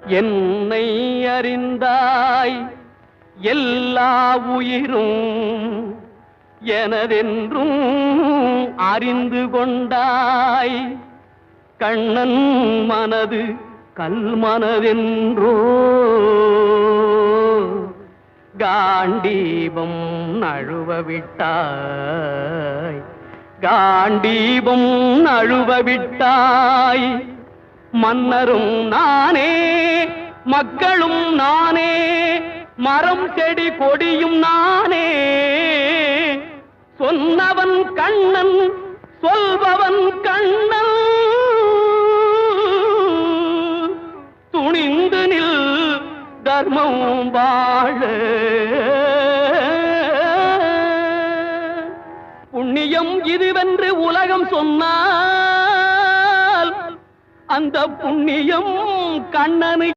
என்னை அறிந்தாய் எல்லா உயிரும் எனதென்றும் அறிந்து கொண்டாய். கண்ணன் மனது கல்மனதென்றோ காண்டீபம் நழுவ விட்டாய். காண்டீபம் நழுவ விட்டாய். மன்னரும் நானே மக்களும் நானே மரம் செடி கொடியும் நானே. சொன்னவன் கண்ணன் சொல்பவன் கண்ணன். துணிந்து நில் தர்மம் வாழ. புண்ணியம் இதுவென்று உலகம் சொன்னால் அந்த புண்ணியம் கண்ணனுக்கே